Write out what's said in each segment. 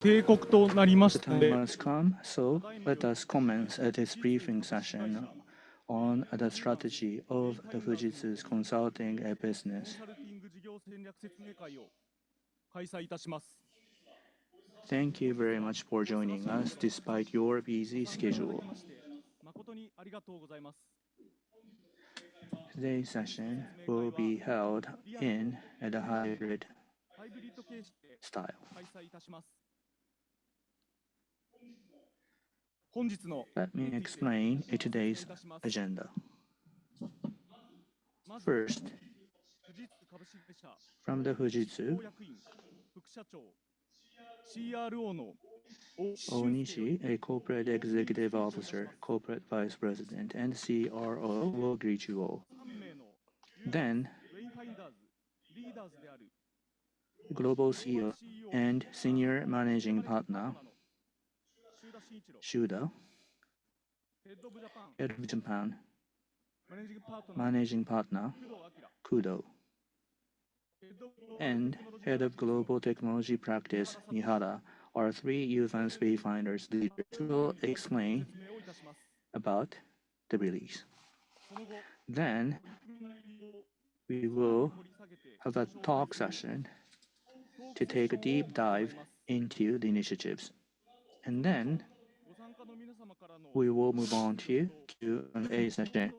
The time has come, so let us commence this briefing session on the strategy of the Fujitsu's consulting business. Thank you very much for joining us despite your busy schedule. Today's session will be held in the hybrid style. Let me explain today's agenda. First, from the Fujitsu, Onishi, a Corporate Executive Officer, Corporate Vice President, and CRO will greet you all. Then, Global CEO and Senior Managing Partner, Shuda, Head of Japan, Managing Partner, Kudo, and Head of Global Technology Practice, Mihara, are three Uvance Wayfinders leaders who will explain about the release. Then, we will have a talk session to take a deep dive into the initiatives. And then, we will move on to Q&A session.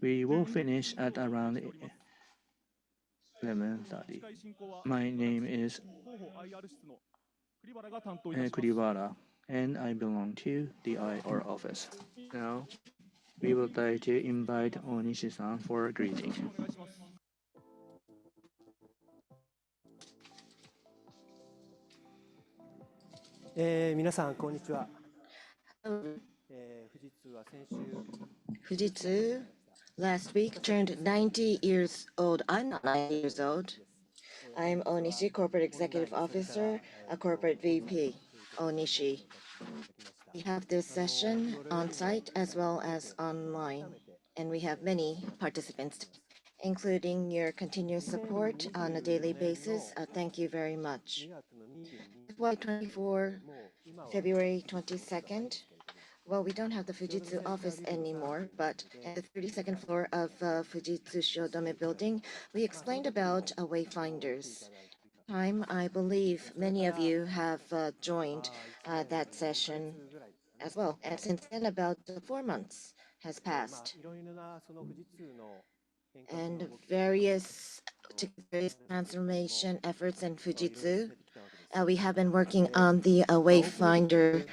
We will finish at around 11:30. My name is Kuribara, and I belong to the IR office. Now, we would like to invite Onishi-san for a greeting. Fujitsu last week turned 90 years old. I'm not 90 years old. I'm Onishi, Corporate Executive Officer, a Corporate VP, Onishi. We have this session on site as well as online, and we have many participants, including your continuous support on a daily basis. Thank you very much. FY24, February 22nd. Well, we don't have the Fujitsu office anymore, but at the 32nd floor of Fujitsu Shiodome building, we explained about Wayfinders. I believe many of you have joined that session as well. And since then, about 4 months has passed. And various transformation efforts in Fujitsu. We have been working on the Wayfinder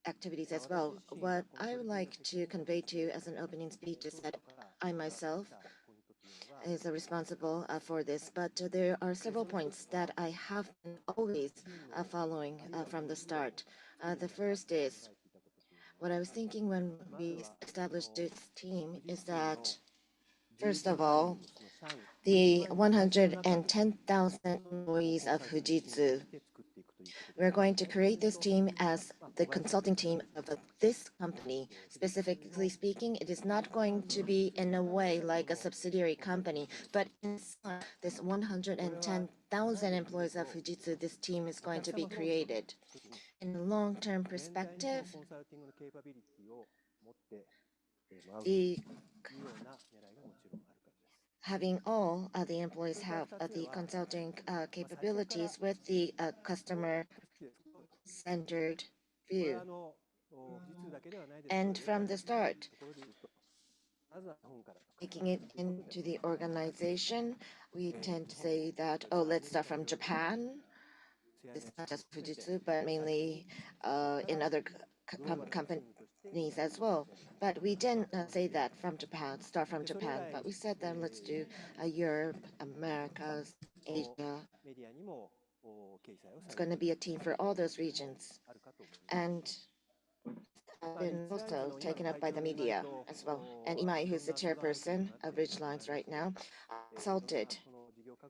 activities as well. What I would like to convey to you as an opening speech is that I myself is responsible for this, but there are several points that I have been always following from the start. The first is what I was thinking when we established this team is that, first of all, the 110,000 employees of Fujitsu, we're going to create this team as the consulting team of this company. Specifically speaking, it is not going to be in a way like a subsidiary company, but inside this 110,000 employees of Fujitsu, this team is going to be created. In a long-term perspective, having all the employees have the consulting capabilities with the customer-centered view. And from the start, taking it into the organization, we tend to say that, oh, let's start from Japan. It's not just Fujitsu, but mainly in other companies as well. But we didn't say that from Japan, start from Japan, but we said then let's do Europe, Americas, Asia. It's going to be a team for all those regions. And been also taken up by the media as well. And Imai, who's the chairperson of Ridgelines right now, consulted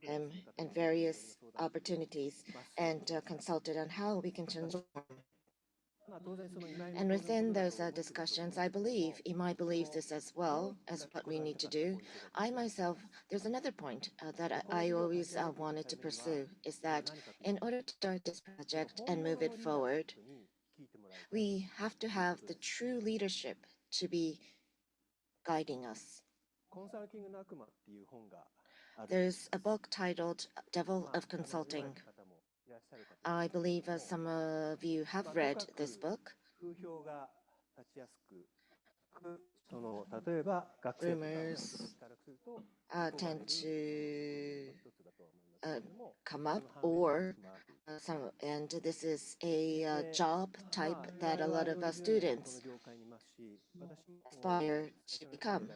him in various opportunities and consulted on how we can transform And within those discussions, I believe, Imai believes this as well as what we need to do. I myself, there's another point that I always wanted to pursue is that in order to start this project and move it forward, we have to have the true leadership to be guiding us. There's a book titled Devil of Consulting. I believe some of you have read this book. Rumors tend to come up, or and this is a job type that a lot of students aspire to become.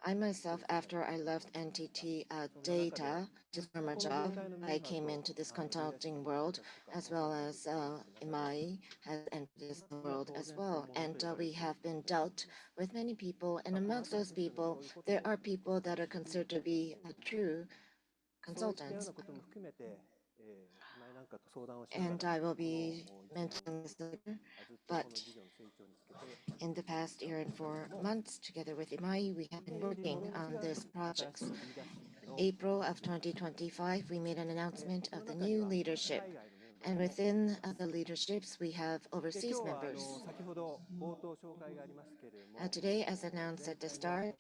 I myself, after I left NTT Data, just from a job, I came into this consulting world, as well as Imai has entered this world as well. And we have been dealt with many people, and amongst those people, there are people that are considered to be true consultants. And I will be mentioning this later, but in the past year and 4 months, together with Imai, we have been working on this project. April of 2025, we made an announcement of the new leadership. And within the leaderships, we have overseas members. Today, as announced at the start,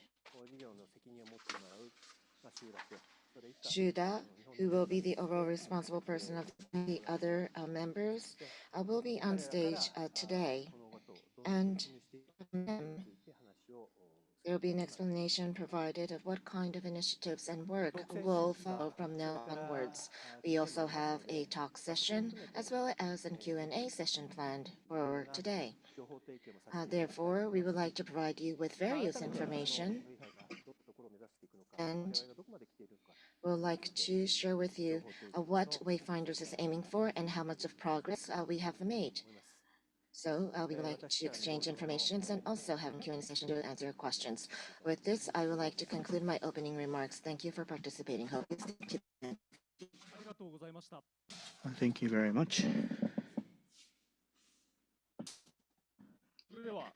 Shuda, who will be the overall responsible person of the other members, will be on stage today. And from them, there will be an explanation provided of what kind of initiatives and work will follow from now onwards. We also have a talk session as well as a Q&A session planned for today. Therefore, we would like to provide you with various information and would like to share with you what Wayfinders is aiming for and how much of progress we have made. So we would like to exchange information and also have a Q&A session to answer your questions. With this, I would like to conclude my opening remarks. Thank you for participating. Hope you stay to the end. Thank you very much.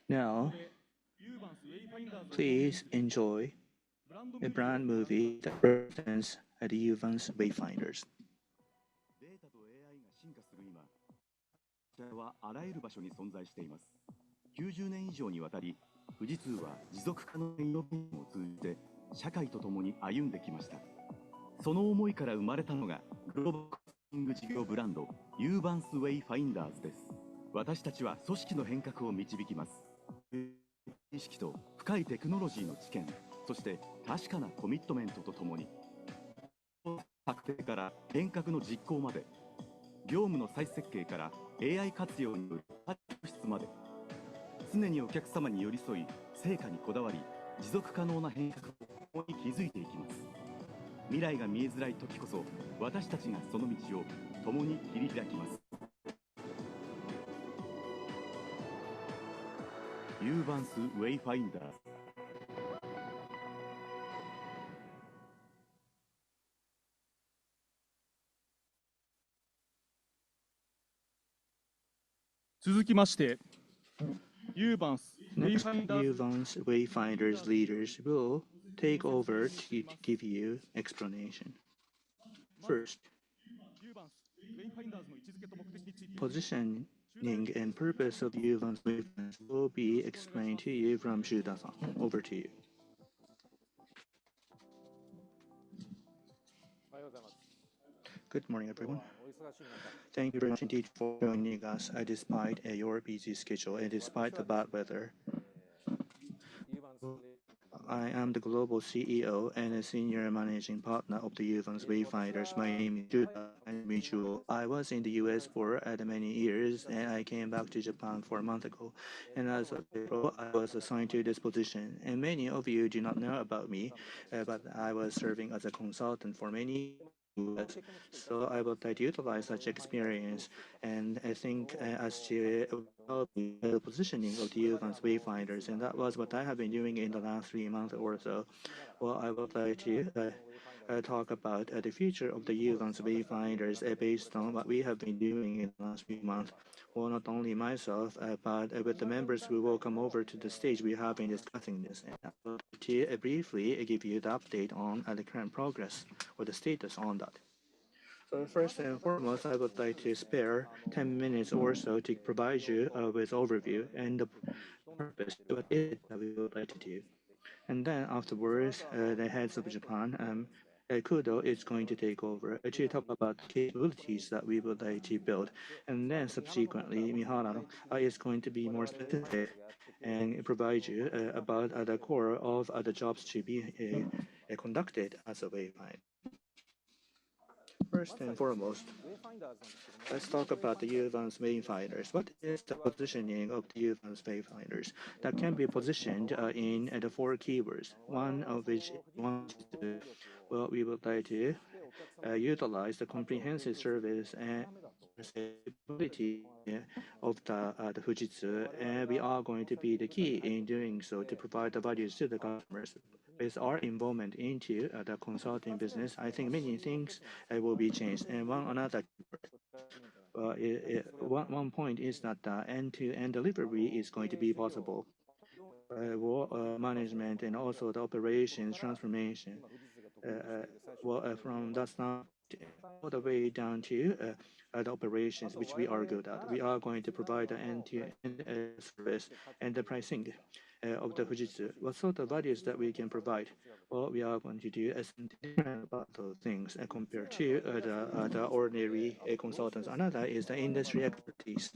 Now, please enjoy a brand movie that represents the Uvance Wayfinders. データと AI が進化する今、はあらゆる場所に存在しています。90年以上にわたり、富士通は持続可能なイノベーションを通じて社会と共に歩んできました。その思いから生まれたのがグローバルコンサルティング事業ブランド Uvance Wayfinders です。私たちは組織の変革を導きます。意識と深いテクノロジーの知見、そして確かなコミットメントとともに、策定から変革の実行まで、業務の再設計から AI 活用による質まで、常にお客様に寄り添い、成果にこだわり、持続可能な変革を共に築いていきます。未来が見えづらい時こそ、私たちがその道を共に切り開きます。Uvance Wayfinders。続きまして、Uvance Next, Uvance Wayfinders leaders will take over to give you explanation. First, positioning and purpose of Uvance Wayfinders will be explained to you from Shuda-san. Over to you. Good morning, everyone. Thank you very much indeed for joining us despite your busy schedule and despite the bad weather. I am the global CEO and a senior managing partner of the Uvance Wayfinders. My name is Judah and Mutual. I was in the US for many years and I came back to Japan 4 months ago. And as of April, I was assigned to this position. And many of you do not know about me, but I was serving as a consultant for many years. So I would like to utilize such experience. And I think as to the positioning of the Uvance Wayfinders, and that was what I have been doing in the last 3 months or so. Well, I would like to talk about the future of the Uvance Wayfinders based on what we have been doing in the last few months. Well, not only myself, but with the members who will come over to the stage, we have been discussing this. And I would like to briefly give you the update on the current progress or the status on that. So first and foremost, I would like to spare 10 minutes or so to provide you with overview and the purpose. What is it that we would like to do? And then afterwards, the heads of Japan, Kudo is going to take over to talk about the capabilities that we would like to build. And then subsequently, Mihara is going to be more specific and provide you about the core of the jobs to be conducted as a wayfinder. First and foremost, let's talk about the Uvance Wayfinders. What is the positioning of the Uvance Wayfinders? That can be positioned in the four keywords. One of which well, we would like to utilize the comprehensive service and capability of the Fujitsu, and we are going to be the key in doing so to provide the values to the customers. With our involvement into the consulting business, I think many things will be changed. And one point is that the end-to-end delivery is going to be possible. Management and also the operations transformation. From that standpoint, all the way down to the operations, which we are good at. We are going to provide the end-to-end service and the pricing of the Fujitsu. What sort of values that we can provide? Well, we are going to do something different about those things compared to the ordinary consultants. Another is the industry expertise.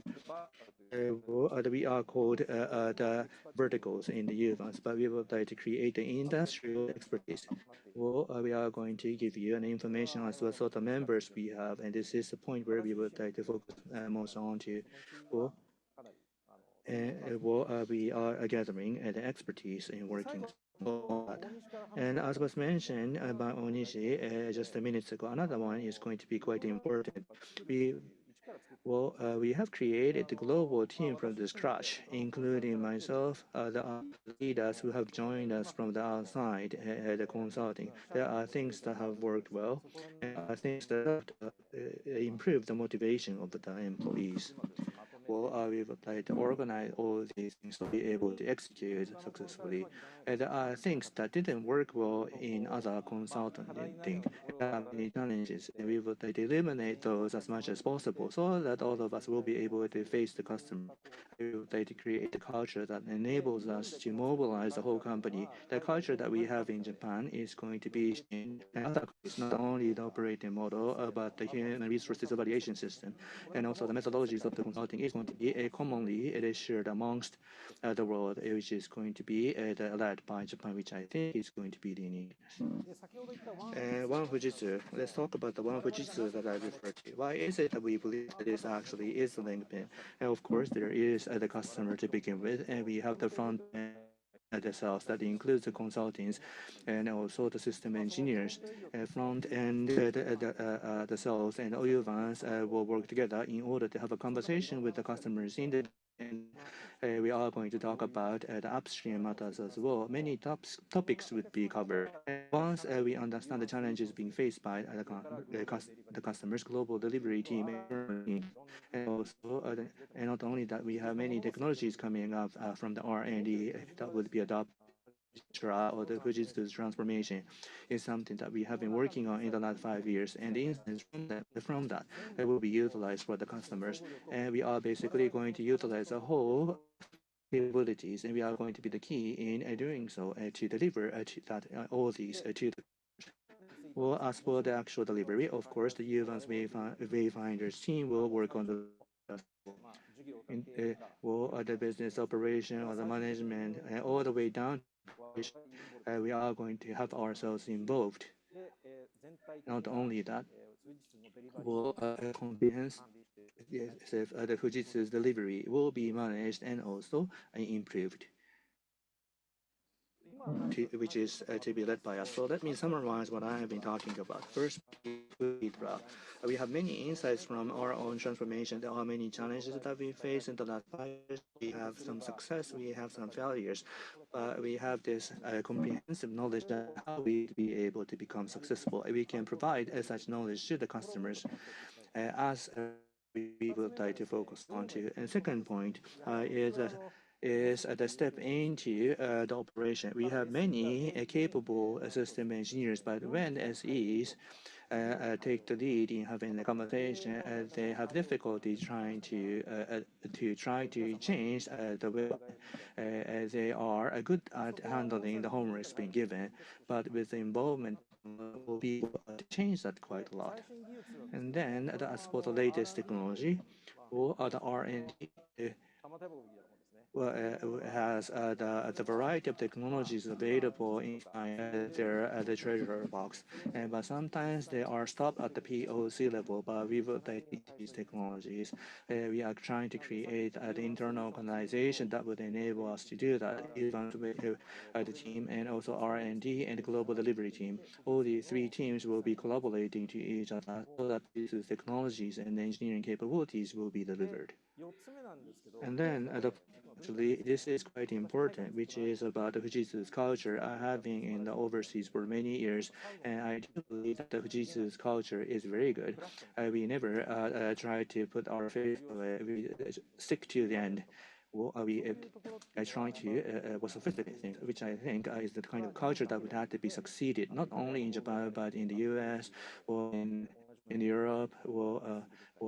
We are called the verticals in the Uvance, but we would like to create the industrial expertise. Well, we are going to give you an information as to what sort of members we have, and this is the point where we would like to focus most on to. Well, we are gathering the expertise in working on that. And as was mentioned by Onishi just a minute ago, another one is going to be quite important. We we have created a global team from the scratch, including myself, the leaders who have joined us from the outside, the consulting. There are things that have worked well, and there are things that have improved the motivation of the employees. Well, we would like to organize all these things to be able to execute successfully. There are things that didn't work well in other consulting. There are many challenges, and we would like to eliminate those as much as possible so that all of us will be able to face the customer. We would like to create a culture that enables us to mobilize the whole company. The culture that we have in Japan is going to be in other countries, not only the operating model, but the human resources evaluation system, and also the methodologies of the consulting is going to be commonly shared amongst the world, which is going to be led by Japan, which I think is going to be the uniqueness. One Fujitsu. Let's talk about the one Fujitsu that I referred to. Why is it that we believe that this actually is the linchpin? And of course, there is the customer to begin with, and we have the front end the sales that includes the consultants and also the system engineers. Front end, the sales and Uvance will work together in order to have a conversation with the customers in the and we are going to talk about the upstream matters as well. Many topics would be covered. And once we understand the challenges being faced by the customers, global delivery team, and also, and not only that, we have many technologies coming up from the R&D that would be adopted or the Fujitsu's transformation is something that we have been working on in the last 5 years, and the instance from that will be utilized for the customers, and we are basically going to utilize the whole capabilities, and we are going to be the key in doing so to deliver all these to the well, as for the actual delivery, of course, the Uvance Wayfinders team will work on the the business operation or the management, all the way down we are going to have ourselves involved. Not only that, will comprehensive the Fujitsu's delivery will be managed and also improved. to be led by us. So let me summarize what I have been talking about. First, we have many insights from our own transformation. There are many challenges that we face in the last 5 years. We have some success, we have some failures, but we have this comprehensive knowledge that how we be able to become successful. We can provide such knowledge to the customers as we would like to focus on to. And second point is the step into the operation. We have many capable system engineers, but when SEs take the lead in having the conversation, they have difficulty trying to change the way they are good at handling the homeworks being given, but with the involvement will be able to change that quite a lot. And then as for the latest technology or the R&D, well, has the variety of technologies available inside the treasure box, but sometimes they are stopped at the POC level. But we would like these technologies. We are trying to create the internal organization that would enable us to do that. Even with the team and also R&D and global delivery team, all the three teams will be collaborating to each other so that these technologies and engineering capabilities will be delivered. And then actually, this is quite important, which is about the Fujitsu's culture. I have been in the overseas for many years, and I do believe that the Fujitsu's culture is very good. We never try to put our faith away. We stick to the end. Well, we try to sophisticate things, which I think is the kind of culture that would have to be succeeded not only in Japan but in the U.S. or in Europe or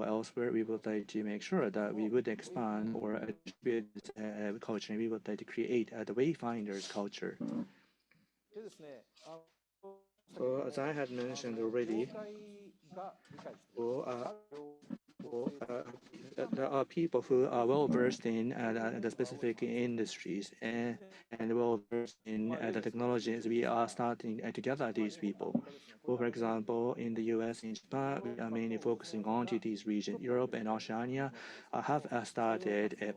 elsewhere. We would like to make sure that we would expand or distribute this culture, and we would like to create the Wayfinders culture. So, as I had mentioned already, well, there are people who are well versed in the specific industries and well versed in the technologies. We are starting to gather these people. Well, for example, in the US and Japan, we are mainly focusing on to these regions. Europe and Oceania have started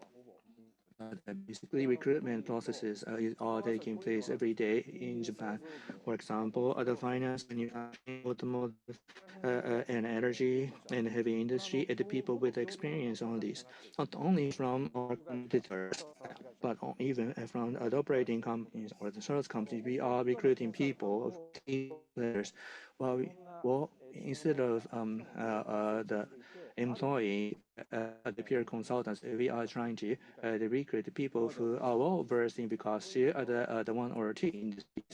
basically, recruitment processes are taking place every day in Japan. For example, the finance, manufacturing, automotive, and energy and heavy industry, and the people with experience on these, not only from our competitors, but even from the operating companies or the sales companies. We are recruiting people, players. Well, instead of the employee, the peer consultants, we are trying to recruit people who are well versed in because the one or two industries.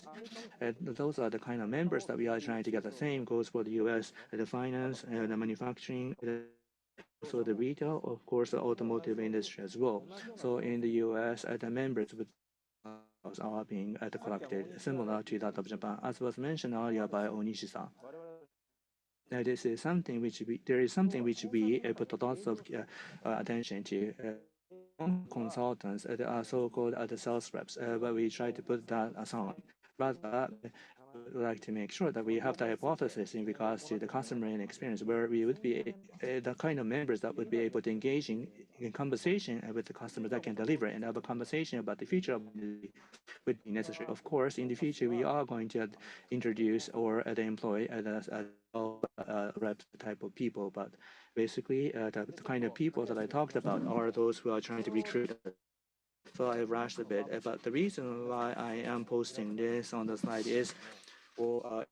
And those are the kind of members that we are trying to get. The same goes for the US, the finance, the manufacturing, also the retail, of course, the automotive industry as well. So in the US, the members with are being collected, similar to that of Japan, as was mentioned earlier by Onishi-san. This is something which there is something which we put lots of attention to. Consultants are so-called the sales reps, but we try to put that aside. Rather, we would like to make sure that we have the hypothesis in regards to the customer and experience, where we would be the kind of members that would be able to engage in conversation with the customer that can deliver and have a conversation about the future of the would be necessary. Of course, in the future, we are going to introduce or employ rep type of people, but basically, the kind of people that I talked about are those who are trying to recruit. So I rushed a bit, but the reason why I am posting this on the slide is, well,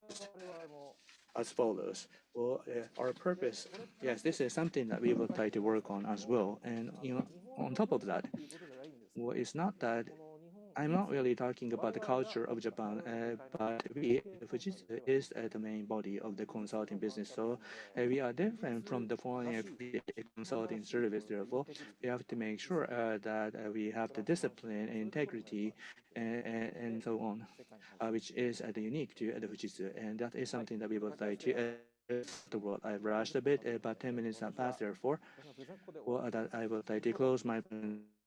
as follows. Well, our purpose, yes, this is something that we would try to work on as well. And on top of that, well, it's not that I'm not really talking about the culture of Japan, but Fujitsu is the main body of the consulting business. So we are different from the foreign consulting service. Therefore, we have to make sure that we have the discipline and integrity and so on, which is unique to the Fujitsu. And that is something that we would like to the world. I've rushed a bit, about 10 minutes have passed. Therefore, well, that I would like to close my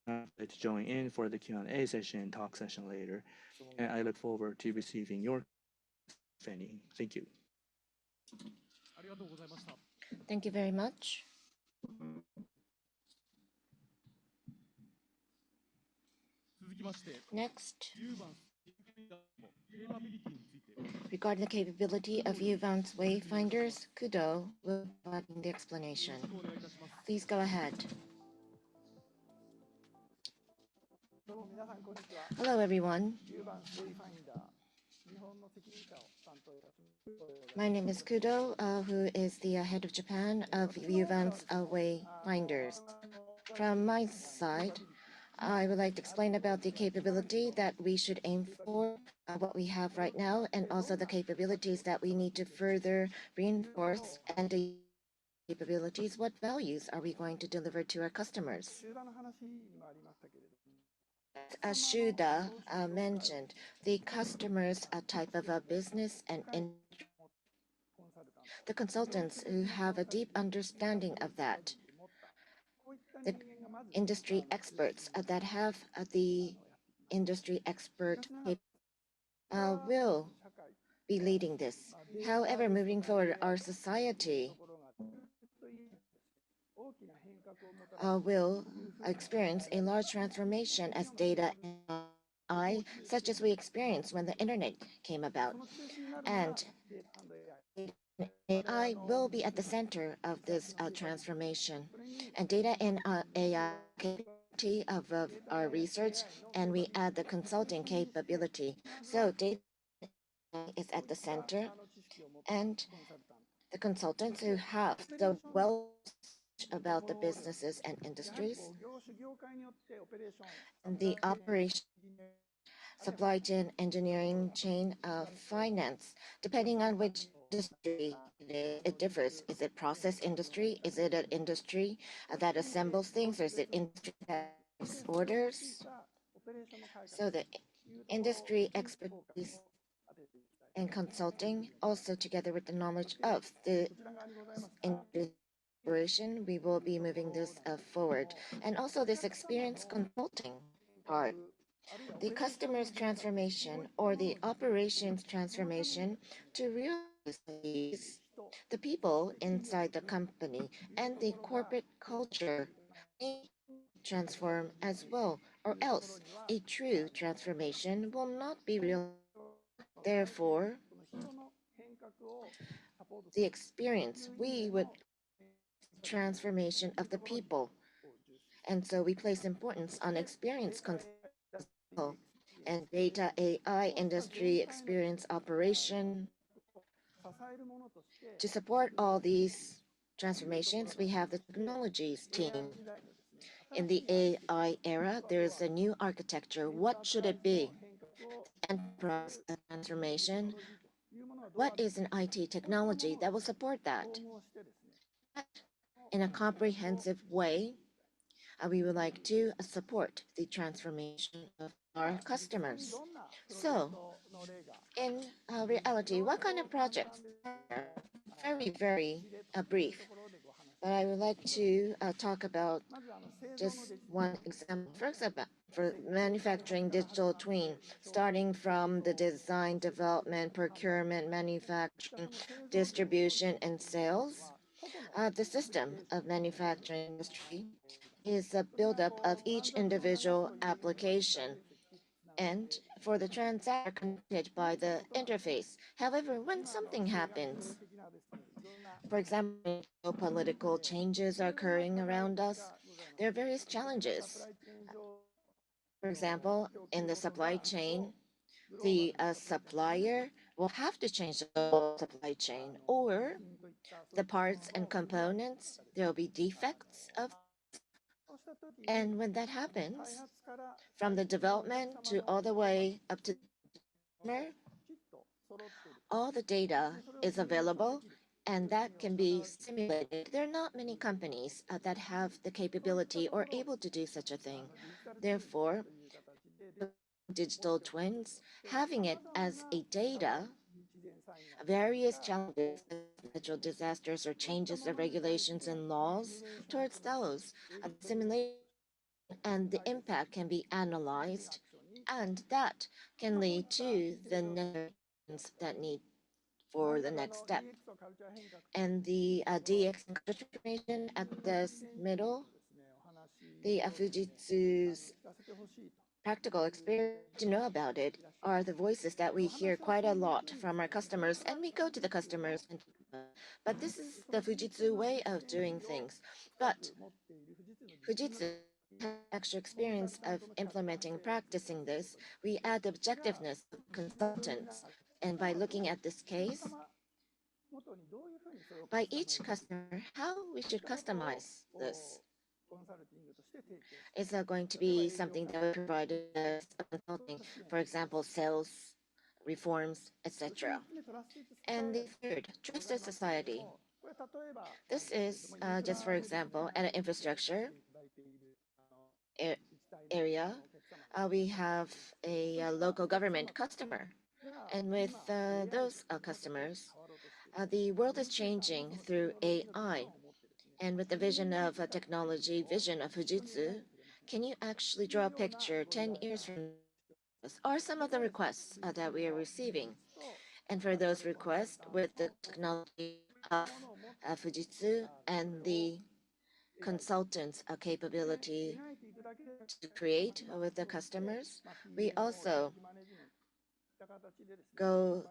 to join in for the Q&A session, talk session later. And I look forward to receiving your if any. Thank you. Thank you very much. Next, Regarding the capability of Uvance Wayfinders, Kudo will be providing the explanation. Please go ahead. Hello, everyone. My name is Kudo, who is the head of Japan of Uvance Wayfinders. From my side, I would like to explain about the capability that we should aim for, what we have right now, and also the capabilities that we need to further reinforce, and the capabilities, what values are we going to deliver to our customers? As Shuda mentioned, the customers type of a business and the consultants who have a deep understanding of that, the industry experts that have the industry expert will be leading this. However, moving forward, our society will experience a large transformation as data and AI, such as we experienced when the internet came about. And AI will be at the center of this transformation. And data and AI capability of our research, and we add the consulting capability. So data is at the center, and the consultants who have the well about the businesses and industries, and the operation, supply chain, engineering chain, finance, depending on which industry it is, it differs. Is it process industry? Is it an industry that assembles things, or is it industry that makes orders? So the industry expertise and consulting, also together with the knowledge of the industry operation, we will be moving this forward. And also this experience consulting part, the customer's transformation or the operations transformation to realize these, the people inside the company and the corporate culture may transform as well, or else a true transformation will not be real. Therefore, the experience we would transformation of the people, and so we place importance on experience and data AI industry experience operation. To support all these transformations, we have the technologies team. In the AI era, there is a new architecture. What should it be? Enterprise transformation. What is an IT technology that will support that? In a comprehensive way, we would like to support the transformation of our customers. So, in reality, what kind of projects? Very brief. But I would like to talk about just one example. For example, for manufacturing digital twin, starting from the design, development, procurement, manufacturing, distribution, and sales. The system of manufacturing industry is a buildup of each individual application, and for the transaction connected by the interface. However, when something happens, for example, geopolitical changes are occurring around us, there are various challenges. For example, in the supply chain, the supplier will have to change the whole supply chain, or the parts and components, there will be defects of, and when that happens, from the development to all the way up to the customer, all the data is available, and that can be simulated. There are not many companies that have the capability or able to do such a thing. Therefore, digital twins, having it as a data, various challenges, natural disasters or changes of regulations and laws towards those, simulation and the impact can be analyzed, and that can lead to the necessary that need for the next step. And the DX and culture transformation at the middle, the Fujitsu's practical experience to know about it are the voices that we hear quite a lot from our customers, and we go to the customers and talk about it. But this is the Fujitsu way of doing things. But Fujitsu, we have actual experience of implementing, practicing this. We add the objectiveness of the consultants. And by looking at this case, by each customer, how we should customize this. Is that going to be something that we provided as a consulting, for example, sales, reforms, etc.? And the third, trusted society. This is just for example, at an infrastructure a- area, we have a local government customer. And with those customers, the world is changing through AI. And with the vision of technology, vision of Fujitsu, can you actually draw a picture 10 years from now? Are some of the requests that we are receiving. And for those requests, with the technology of Fujitsu and the consultants' capability to create with the customers, we also go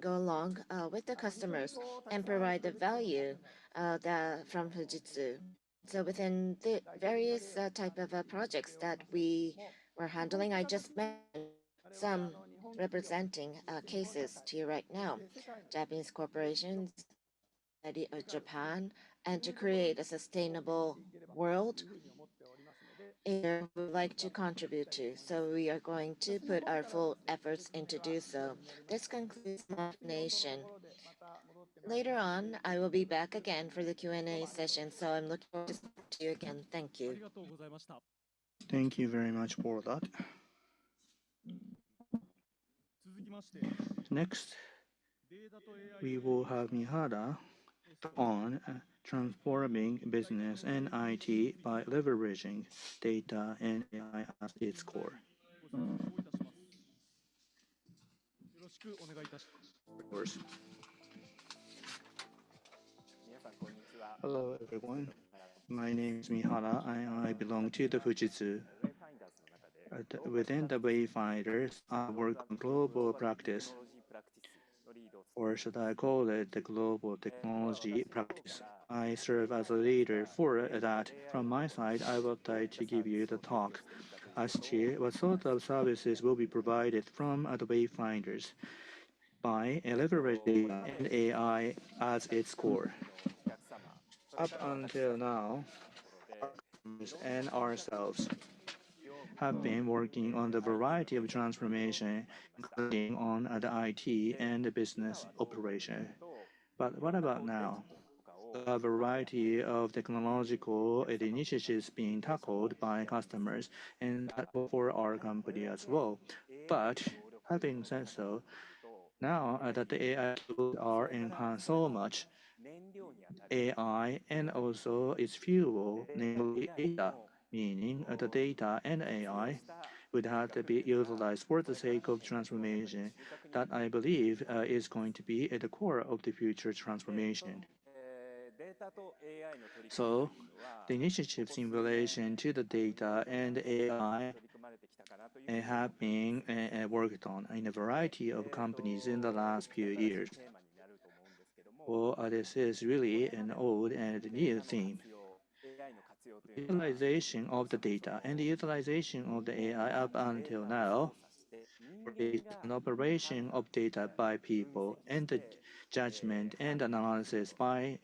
along with the customers and provide the value that from Fujitsu. So within the various type of projects that we were handling, I just mentioned some representing cases to you right now. Japanese corporations, Japan, and to create a sustainable world area we would like to contribute to. So we are going to put our full efforts into do so. This concludes my explanation. Later on, I will be back again for the Q&A session, so I'm looking forward to speaking to you again. Thank you. Thank you very much for that. Next, we will have Mihara on transforming business and IT by leveraging data and AI as its core. Yours. Hello, everyone. My name is Mihara. I belong to the Fujitsu. Within the Wayfinders, I work on global practice, or should I call it the global technology practice. I serve as a leader for that. From my side, I would like to give you the talk as to what sort of services will be provided from the Wayfinders by leverage data and AI as its core. Up until now, our customers and ourselves have been working on the variety of transformation, including on the IT and the business operation. But what about now? A variety of technological initiatives being tackled by customers, and that for our company as well. But having said so, now that the AI tools are enhanced so much, AI and also its fuel, namely data, meaning the data and AI would have to be utilized for the sake of transformation that I believe is going to be at the core of the future transformation. So, the initiatives in relation to the data and AI have been worked on in a variety of companies in the last few years. Well, this is really an old and new theme. Utilization of the data and the utilization of the AI up until now is an operation of data by people and the judgment and analysis by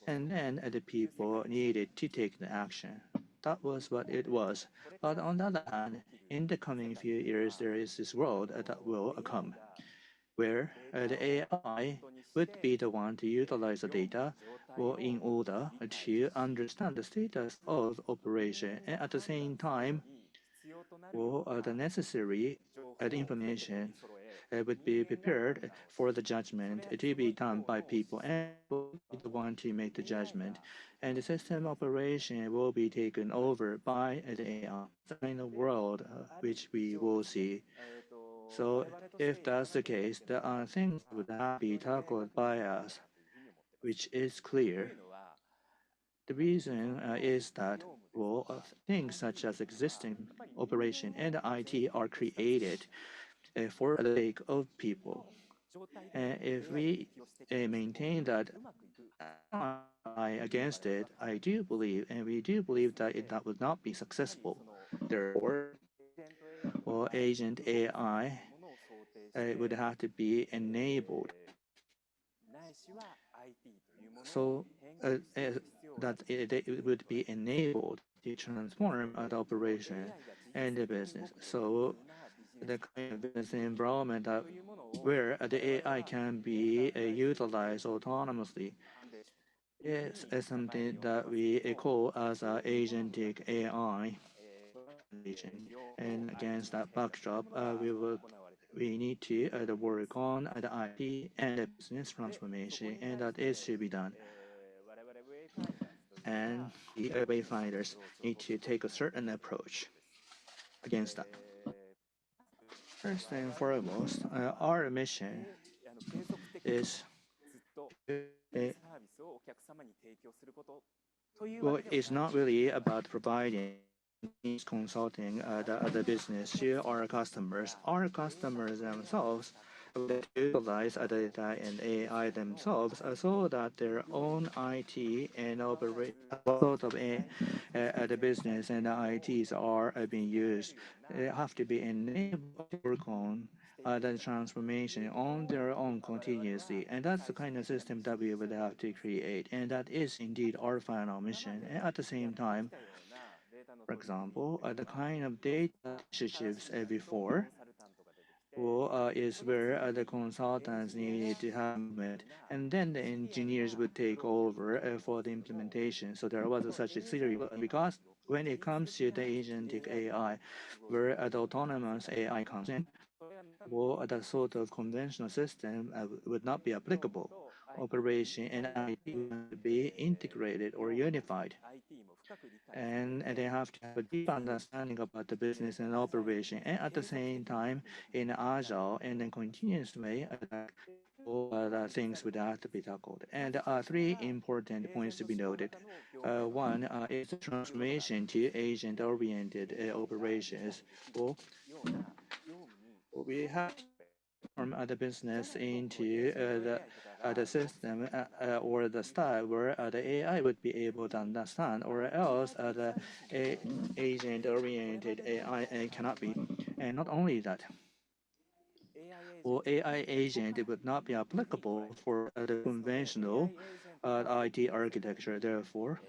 and then the people needed to take the action. That was what it was. But on the other hand, in the coming few years, there is this world that will come where the AI would be the one to utilize the data or in order to understand the status of operation and at the same time or the necessary the information would be prepared for the judgment to be done by people and people would be the one to make the judgment and the system operation will be taken over by the AI. That's the kind of world which we will see. So if that's the case, there are things that would have to be tackled by us, which is clear. The reason is that Well, things such as existing operation and IT are created for the sake of people. If we maintain that I against it, I do believe, and we do believe that that would not be successful. Therefore, well, agent AI would have to be enabled so that it would be enabled to transform the operation and the business. So the kind of business environment where the AI can be utilized autonomously is something that we call as agentic AI organization. And against that backdrop, we need to work on the IT and the business transformation, and that is should be done. And the wayfinders need to take a certain approach against that. First and foremost, our mission is uh, well, it's not really about providing needs consulting the business to our customers. Our customers themselves would utilize the data and AI themselves so that their own IT and operate sort of the business and the ITs are being used. They have to be enabled to work on the transformation on their own continuously. And that's the kind of system that we would have to create. And that is indeed our final mission. And at the same time, for example, the kind of data initiatives before is where the consultants needed to have movement, and then the engineers would take over for the implementation. So there was such a series because when it comes to the agentic AI, where the autonomous AI comes in, well, that sort of conventional system would not be applicable. Operation and IT would have to be integrated or unified, and they have to have a deep understanding about the business and operation, and at the same time, in an agile and then continuous way, all the things would have to be tackled. And there are three important points to be noted. One is the transformation to agent-oriented operations. Well, we have to transform the business into the system or the style where the AI would be able to understand, or else the agent-oriented AI cannot be. And not only that, well, AI agent it would not be applicable for the conventional IT architecture. Therefore,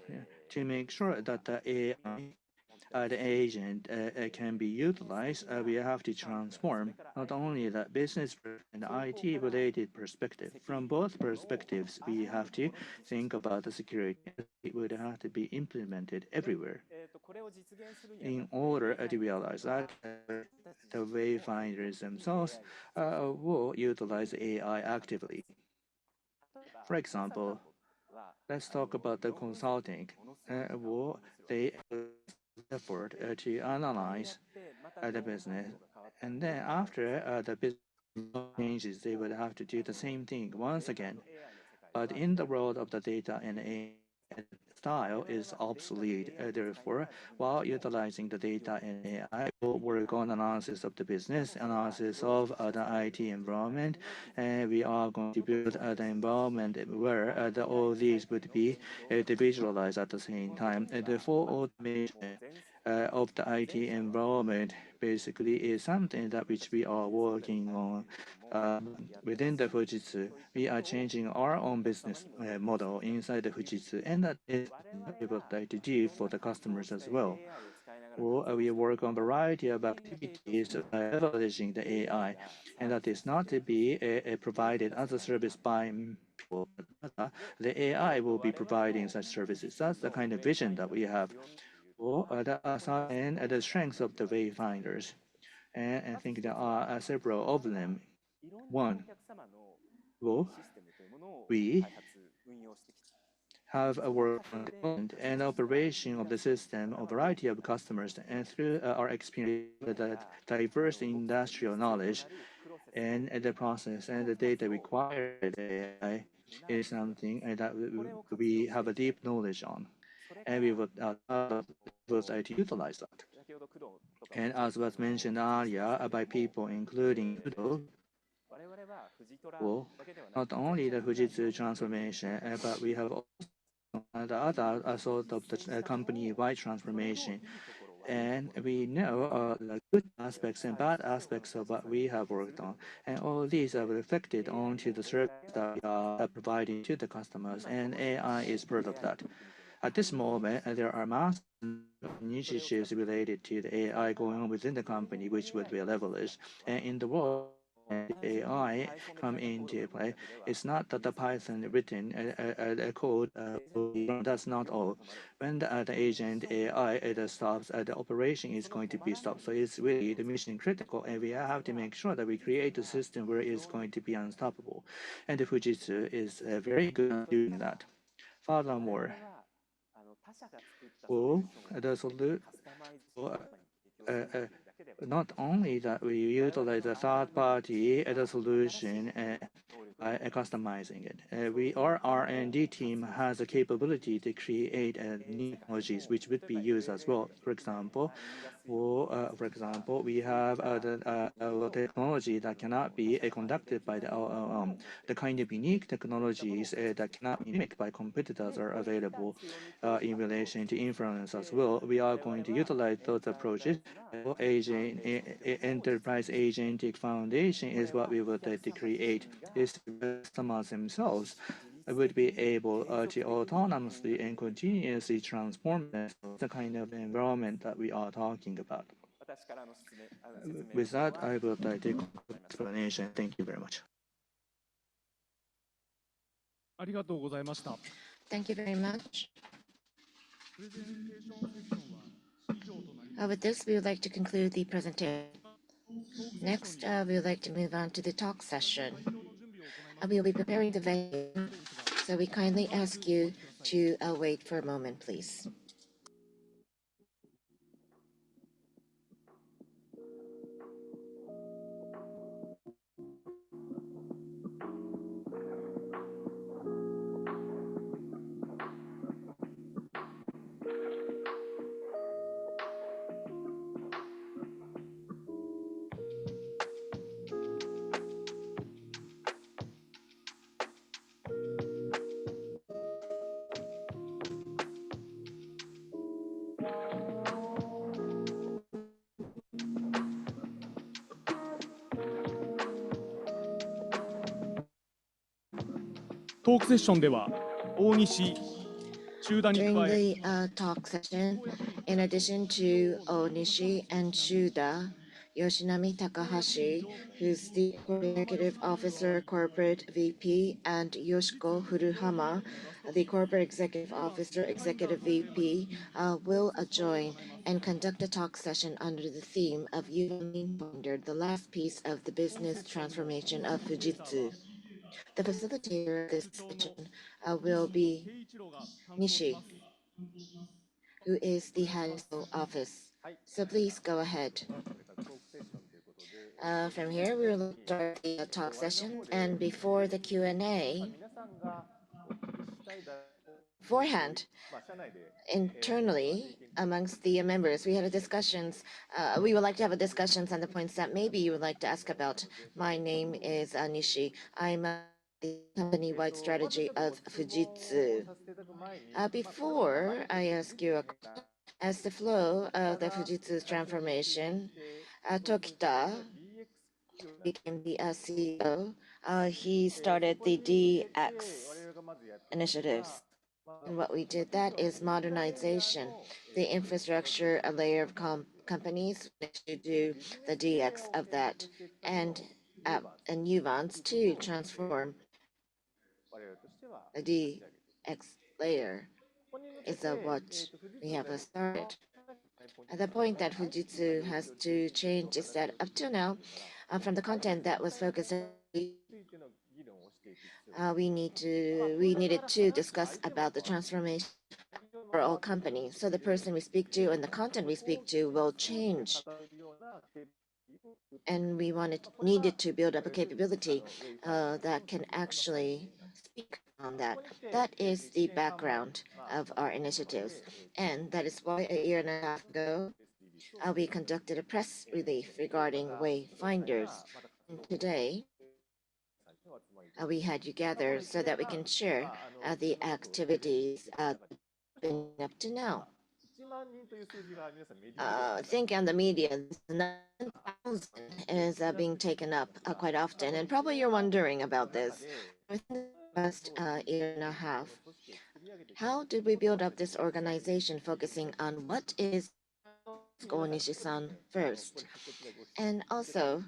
to make sure that the AI the agent can be utilized, we have to transform not only the business and IT related perspective. From both perspectives, we have to think about the security. It would have to be implemented everywhere. In order to realize that, the wayfinders themselves will utilize AI actively. For example, let's talk about the consulting. Well, they effort to analyze the business, and then after the business changes, they would have to do the same thing once again. But in the world of the data and AI, style is obsolete. Therefore, while utilizing the data and AI, we'll work on analysis of the business, analysis of the IT environment, and we are going to build the environment where all these would be visualized at the same time. The full automation of the IT environment basically is something that which we are working on within the Fujitsu. We are changing our own business model inside the Fujitsu, and that is what we would like to do for the customers as well. Well, we work on a variety of activities by leveraging the AI, and that is not to be provided as a service by people, but the AI will be providing such services. That's the kind of vision that we have. Well, that are and the strengths of the wayfinders, and I think there are several of them. One, well, we have a work on development and operation of the system, a variety of customers, and through our experience with the diverse industrial knowledge and the process and the data required by the AI is something that we have a deep knowledge on. and we would to utilize that. And as was mentioned earlier by people, including Udo, well, not only the Fujitsu transformation, but we have also the other sort of the company-wide transformation. And we know the good aspects and bad aspects of what we have worked on. And all these are reflected onto the service that we are providing to the customers, and AI is part of that. At this moment, there are massive initiatives related to the AI going on within the company, which would be leveraged. And in the world, and AI come into play. It's not that the Python written code will be run. That's not all. When the agent AI stops, the operation is going to be stopped. So it's really the mission critical, and we have to make sure that we create a system where it's going to be unstoppable. And the Fujitsu is very good at doing that. Furthermore, well, the solution. Uh, uh, Not only that we utilize a third party as a solution by customizing it. Our R&D team has a capability to create new technologies which would be used as well. For example, we have the technology that cannot be conducted by the kind of unique technologies that cannot be mimicked by competitors are available in relation to inference as well. We are going to utilize those approaches. Enterprise agentic foundation is what we would like to create. Is customers themselves would be able to autonomously and continuously transform themselves, the kind of environment that we are talking about. With that, I would like to conclude explanation. Thank you very much. ありがとうございました。Thank you very much. プレゼンテーションセクションは以上となります。With this, we would like to conclude the presentation. Next, we would like to move on to the talk session. We will be preparing the venue, so we kindly ask you to wait for a moment, please. During the talk session, in addition to Onishi and Shuda, Yoshinami Takahashi, who's the Executive Officer, Corporate VP, and Yoshiko Furuhama, the Corporate Executive Officer, Executive VP, will join and conduct a talk session under the theme of Uvance Wayfinders, the last piece of the business transformation of Fujitsu. The facilitator of this session will be Nishi, who is the head of office. So please go ahead. From here, we will start the talk session, and before the Q&A, beforehand, internally amongst the members, we had a discussions. We would like to have a discussions on the points that maybe you would like to ask about. My name is Nishi. I'm the company-wide strategy of Fujitsu. Before I ask you a question, as the flow of the Fujitsu's transformation, Tokita became the CEO. He started the DX initiatives. And what we did that is modernization, the infrastructure a layer of companies to do the DX of that, and Uvance to transform the DX layer is what we have started. The point that Fujitsu has to change is that up till now, from the content that was focused, we needed to discuss about the transformation for all companies. So the person we speak to and the content we speak to will change. And we needed to build up a capability that can actually speak on that. That is the background of our initiatives. And that is why a year and a half ago, we conducted a press release regarding Wayfinders. And today, we had you gather so that we can share the activities been up to now. I think on the media, this 9,000 is being taken up quite often, and probably you're wondering about this. Within the past year and a half, how did we build up this organization focusing on what is Nishi-san first? And also,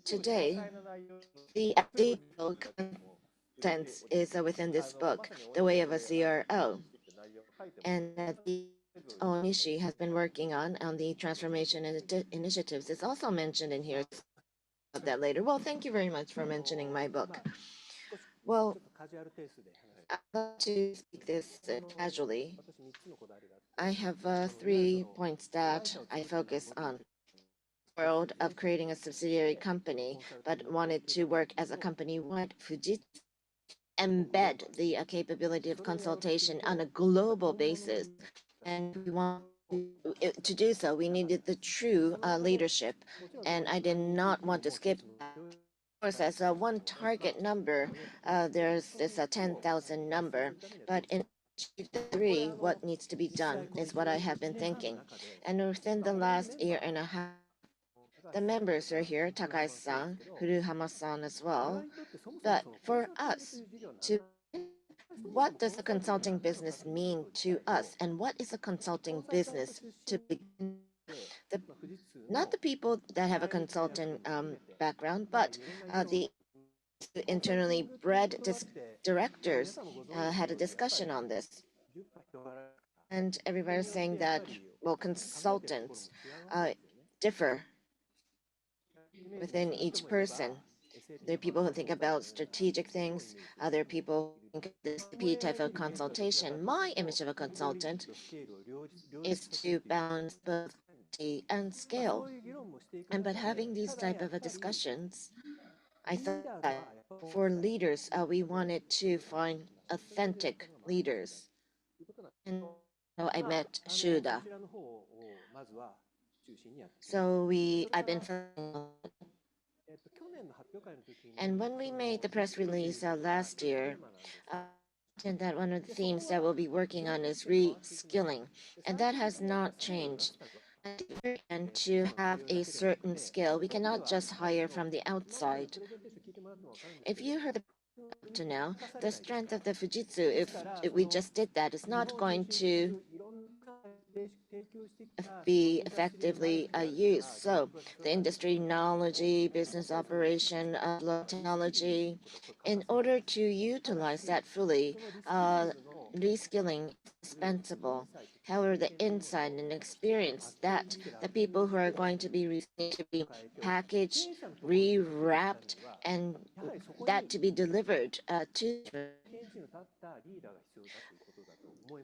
today, the detailed contents is within this book, The Way of a CRO. And the Onishi has been working on the transformation initiatives. It's also mentioned in here. About that later. Well, thank you very much for mentioning my book. Well, I'd like to speak this casually. I have 3 points that I focus on. World of creating a subsidiary company, but wanted to work as a company-wide Fujitsu embed the capability of consultation on a global basis. And we want to do so, we needed the true leadership. And I did not want to skip that. Of course, as one target number, there's this 10,000 number. But in achieve the three, what needs to be done is what I have been thinking. And within the last year and a half, the members are here, Takai-san, Furuhama-san as well. But for us to what does a consulting business mean to us, and what is a consulting business to begin? The not the people that have a consultant background, but the internally bred directors had a discussion on this, and everybody is saying that well, consultants differ within each person. There are people who think about strategic things. There are people who think of this P type of consultation. My image of a consultant is to balance both quantity and scale. And but having these type of discussions, I thought that for leaders, we wanted to find authentic leaders. And so I met Shuda. So I've been and when we made the press release last year, mentioned that one of the themes that we'll be working on is reskilling, and that has not changed. And to have a certain skill, we cannot just hire from the outside. If you heard up to now, the strength of the Fujitsu, if we just did that, is not going to be effectively used. So the industry knowledge, business operation, technology, in order to utilize that fully, reskilling is indispensable. However, the insight and experience that the people who are going to be reskilling to be packaged, rewrapped, and that to be delivered to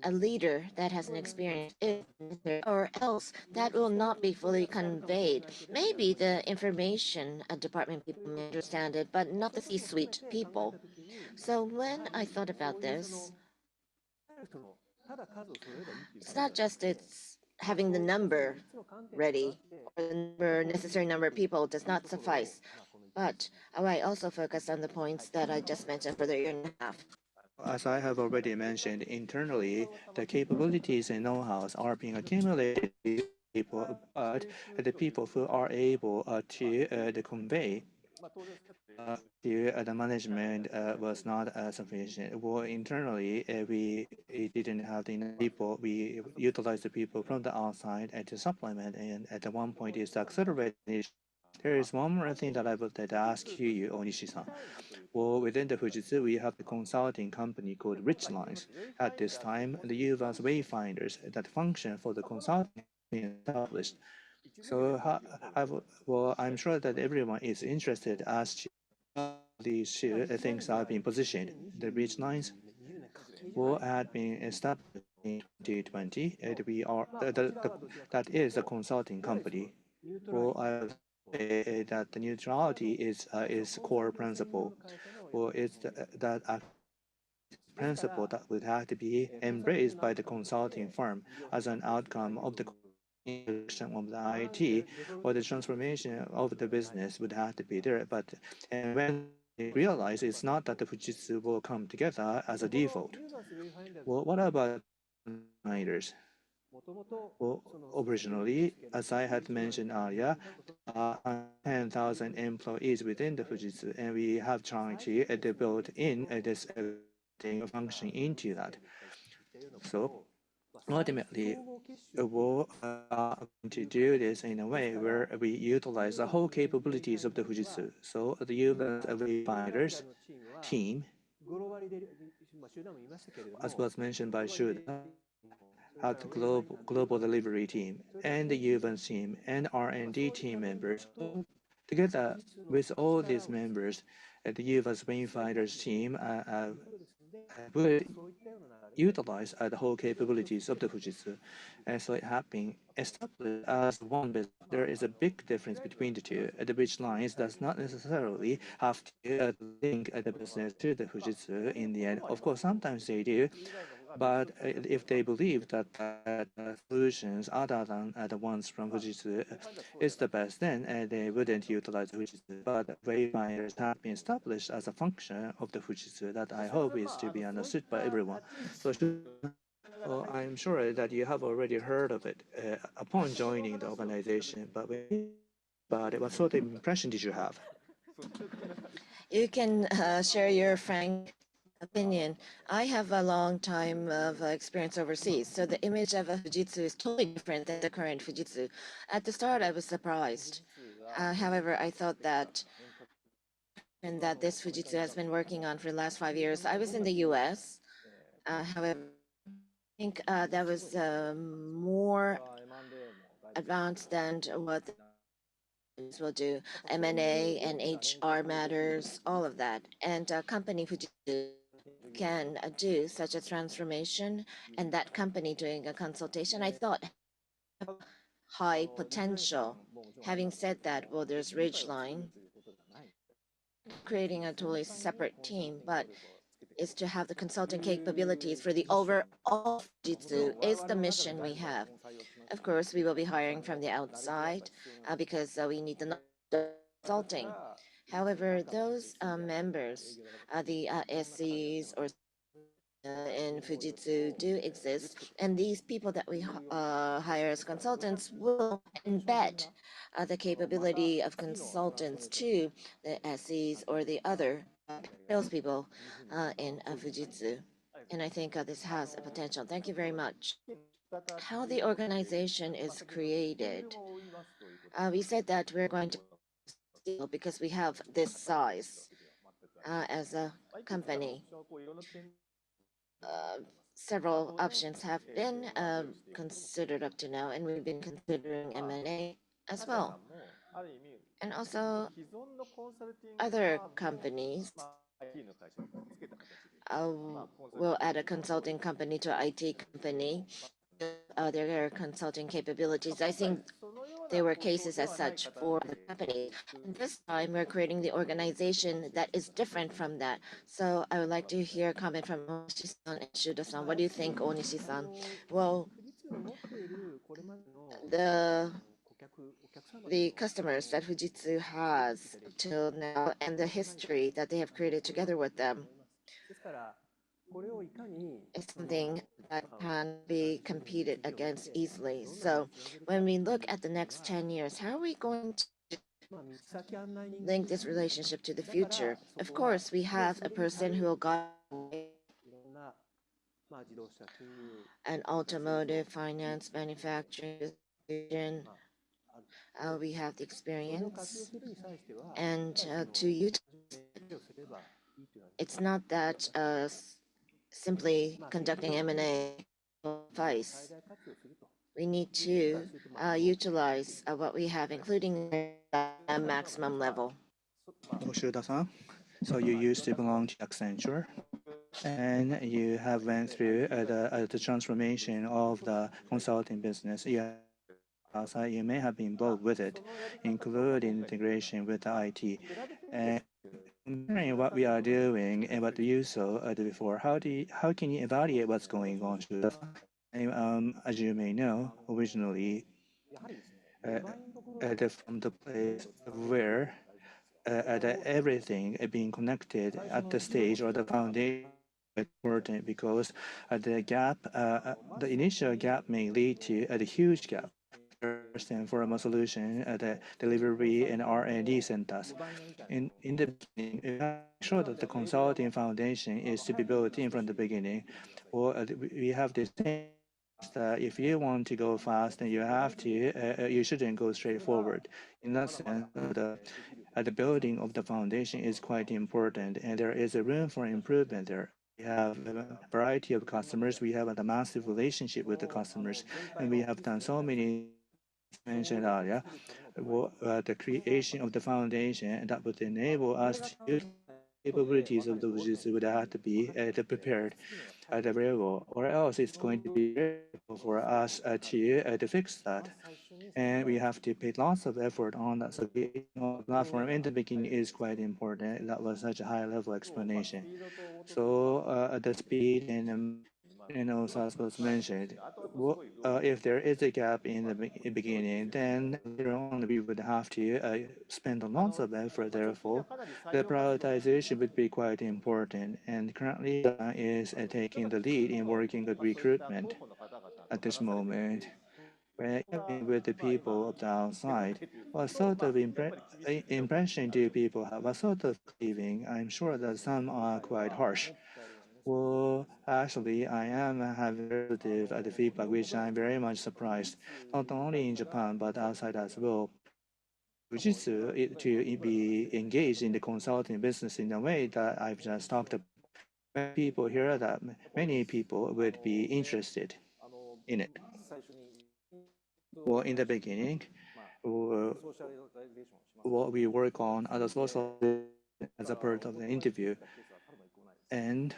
a leader that has an experience is necessary, or else that will not be fully conveyed. Maybe the information department people may understand it, but not the C-suite people. So when I thought about this, it's not just it's having the number ready or the necessary number of people does not suffice, but I also focus on the points that I just mentioned for the year and a half. As I have already mentioned, internally, the capabilities and know-hows are being accumulated people, but the people who are able to convey to the management was not sufficient. Well, internally, we didn't have enough people. We utilized the people from the outside to supplement, and at one point, is to accelerate. There is one more thing that I would like to ask you, Onishi-san. Well, within the Fujitsu, we have the consulting company called Richlines. At this time, the Uvance Wayfinders that function for the consulting being established. So, well, I'm sure that everyone is interested as to how these two things are being positioned. The Richlines will had been established in 2020, and we are that is a consulting company. Well, I would say that the neutrality is core principle. Well, it's that principle that would have to be embraced by the consulting firm as an outcome of the introduction of the IT or the transformation of the business would have to be there. But and when they realize it's not that the Fujitsu will come together as a default. Well, what about the Wayfinders? Well, originally, as I had mentioned earlier, there are 10,000 employees within the Fujitsu, and we have tried to build in this consulting function into that. So ultimately, we are going to do this in a way where we utilize the whole capabilities of the Fujitsu. So the Uvance Wayfinders team, as was mentioned by Shuda, had the global delivery team and the Uvance team and R&D team members. Together with all these members, the Uvance Wayfinders team would utilize the whole capabilities of the Fujitsu. And so it had been established as one business. There is a big difference between the two. The bridge lines does not necessarily have to link the business to the Fujitsu in the end. Of course, sometimes they do, but if they believe that solutions other than the ones from Fujitsu is the best, then they wouldn't utilize Fujitsu. But Wayfinders have been established as a function of the Fujitsu that I hope is to be understood by everyone. So well, I'm sure that you have already heard of it upon joining the organization, but when you about it, what sort of impression did you have? You can share your frank opinion. I have a long time of experience overseas, so the image of a Fujitsu is totally different than the current Fujitsu. At the start, I was surprised. However, I thought that and that this Fujitsu has been working on for the last 5 years. I was in the U.S. However, I think that was more advanced than what the will do. M&A and HR matters, all of that. And a company Fujitsu can do such a transformation, and that company doing a consultation, I thought high potential. Having said that, well, there's Ridgeline creating a totally separate team, but is to have the consulting capabilities for the overall Fujitsu is the mission we have. Of course, we will be hiring from the outside because we need the consulting. However, those members, the SCs or in Fujitsu do exist, and these people that we hire as consultants will embed the capability of consultants to the SEs or the other salespeople in Fujitsu. And I think this has a potential. Thank you very much. How the organization is created. We said that we're going to scale because we have this size as a company. Uh, Several options have been considered up to now, and we've been considering M&A as well. And also, other companies uh, will add a consulting company to an IT company. Their consulting capabilities. I think there were cases as such for the company. And this time, we're creating the organization that is different from that. So I would like to hear a comment from Onishi-san and Shuda-san. What do you think, Onishi-san? Well, the the customers that Fujitsu has till now and the history that they have created together with them is something that can be competed against easily. So when we look at the next 10 years, how are we going to link this relationship to the future? Of course, we have a person who will guide an automotive, finance, manufacturing, distribution. We have the experience. And to utilize it's not that simply conducting M&A suffice. We need to utilize what we have, including a maximum level. Oshuda-san, so you used to belong to Accenture, and you have went through the transformation of the consulting business. You may have been involved with it, including integration with the IT. And comparing in what we are doing and what you saw before, how can you evaluate what's going on? As you may know, originally uh, from the place where everything being connected at the stage or the foundation quite important because the initial gap may lead to a huge gap for the first and foremost solution, the delivery and R&D centers. In the beginning, we have to make sure that the consulting foundation is to be built in from the beginning. Or we have this saying in the past that if you want to go fast, then you shouldn't go straight forward. In that sense, the building of the foundation is quite important, and there is a room for improvement there. We have a variety of customers. We have a massive relationship with the customers, and we have done so many things, as mentioned earlier. The creation of the foundation that would enable us to utilize the capabilities of the Fujitsu would have to be prepared at the very well, or else it's going to be very difficult for us to fix that. And we have to pay lots of effort on that. So creation of the platform in the beginning is quite important. That was such a high level explanation. So the speed and also as was mentioned, if there is a gap in the beginning, then later on we would have to spend lots of effort. Therefore, the prioritization would be quite important. And currently, is taking the lead in working with recruitment at this moment. Where even with the people of the outside, what sort of impression do people have? What sort of cleaving? I'm sure that some are quite harsh. Well, actually, I am having very positive the feedback, which I'm very much surprised, not only in Japan but outside as well. For Fujitsu to be engaged in the consulting business in the way that I've just talked about, when people hear that, many people would be interested in it. Well, in the beginning, uh, what we work on as a socialization as a part of the interview, and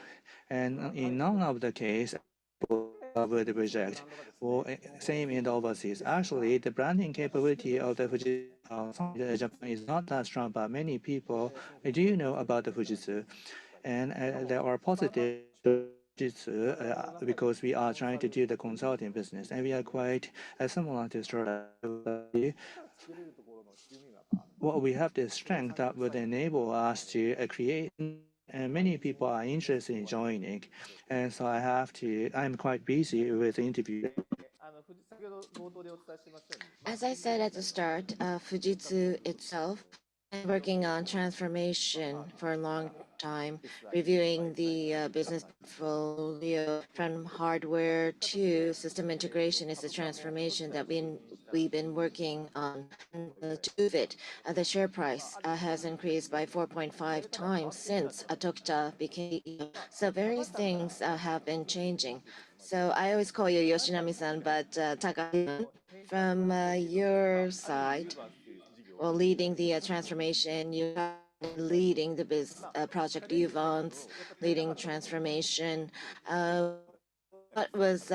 in none of the case people would reject. Well, same in the overseas. Actually, the branding capability of the Fujitsu outside Japan is not that strong, but many people do know about the Fujitsu, and there are positive stories of Fujitsu because we are trying to do the consulting business, and we are quite similar to startup. Well, we have the strength that would enable us to create, and many people are interested in joining. And so I'm quite busy with interviews. As I said at the start, Fujitsu itself been working on transformation for a long time, reviewing the business portfolio from hardware to system integration is the transformation that we've been working on. And to prove it, the share price has increased by 4.5 times since Tokita became CEO. So various things have been changing. So I always call you Yoshinami-san, but Takagi-san, from your side, well, leading the transformation, you have been leading the project Uvance, leading transformation. What was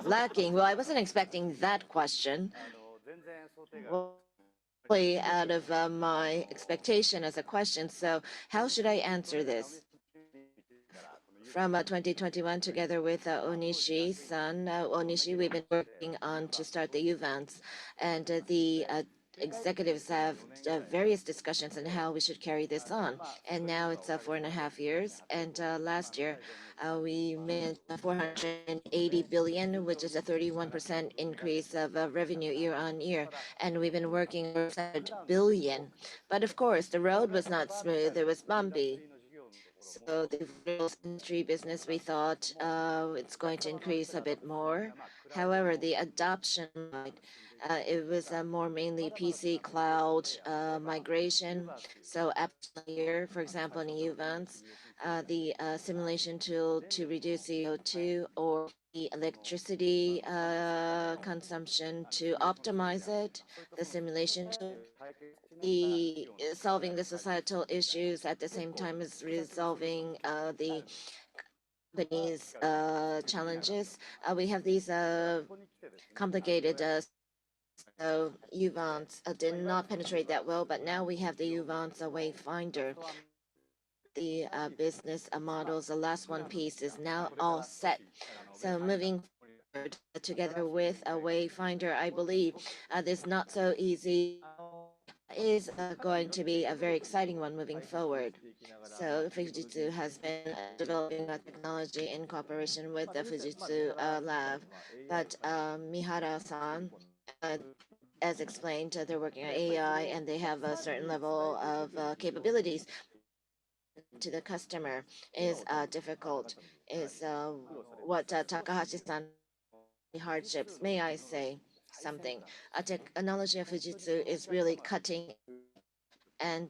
lacking? Well, I wasn't expecting that question. Well, totally out of my expectation as a question. So, how should I answer this? From 2021, together with Onishi-san, Onishi, we've been working on to start the Uvance, and the executives have various discussions on how we should carry this on. And now it's 4.5 years. And last year, we made 480 billion, which is a 31% increase of revenue year on year. And we've been working over 7 billion. But of course, the road was not smooth, it was bumpy. So the verticals industry business, we thought it's going to increase a bit more. However, the adoption side, it was more mainly PC cloud migration. So after a year, for example, in Uvance, the simulation tool to reduce CO2 or the electricity consumption to optimize it, the simulation tool the solving the societal issues at the same time as resolving the company's challenges. We have these complicated so Uvance did not penetrate that well, but now we have the Uvance Wayfinder. the business models, the last one piece is now all set. So moving forward, together with a Wayfinder, I believe this not so easy is going to be a very exciting one moving forward. So Fujitsu has been developing a technology in cooperation with the Fujitsu lab, but Mihara-san, as explained, they're working on AI and they have a certain level of capabilities. To the customer is difficult. Is what Takahashi-san hardships. May I say something? A technology of Fujitsu is really cutting edge. And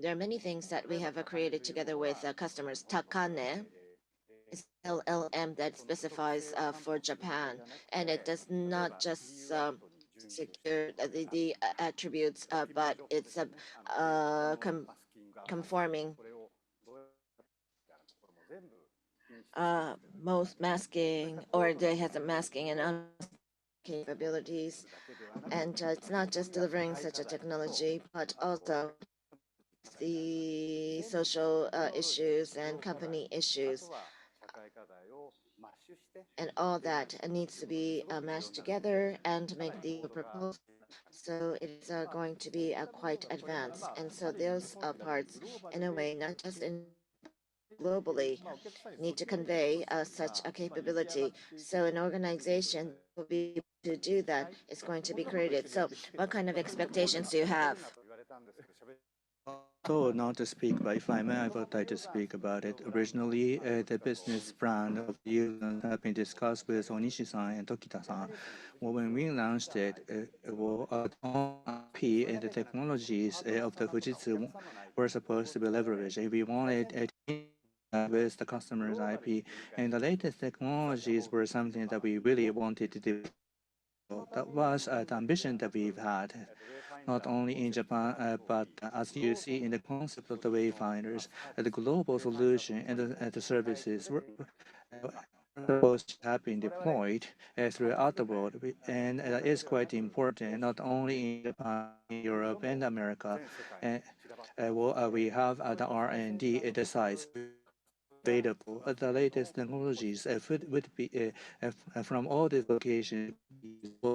there are many things that we have created together with customers. Takane is LLM that specifies for Japan, and it does not just secure the attributes, but it's conforming most masking, or they has a masking and capabilities. And it's not just delivering such a technology, but also the social issues and company issues and all that needs to be mashed together and make the proposal. So it is going to be quite advanced. And so those parts, in a way, not just in globally, need to convey such a capability. So an organization will be able to do that is going to be created. So what kind of expectations do you have? So not to speak, but if I may, I would like to speak about it. Originally, the business plan of the Uvance had been discussed with Onishi-san and Tokita-san. Well, when we launched it, the IP and the technologies of the Fujitsu were supposed to be leveraged. We wanted to with the customer's IP, and the latest technologies were something that we really wanted to do. That was the ambition that we've had, not only in Japan, but as you see in the concept of the Wayfinders, the global solution and the services were supposed to have been deployed throughout the world, and that is quite important, not only in Japan, in Europe, and America. We have the R&D at the sites available. The latest technologies would be from all these locations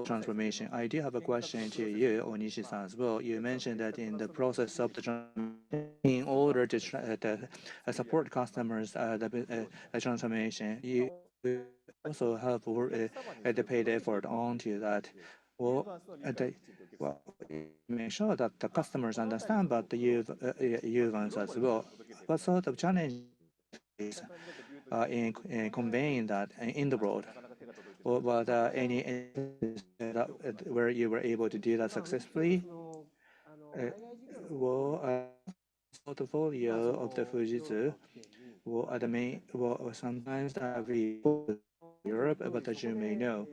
transformation. I do have a question to you, Onishi-san, as well. You mentioned that in the process of the transformation, in order to support customers, the transformation, you also have the paid effort onto that. Well, well, make sure that the customers understand, but you as well. What sort of challenge in conveying that in the world? Or were there any where you were able to do that successfully? Uh, portfolio of the Fujitsu, the main, sometimes we Europe, but as you may know,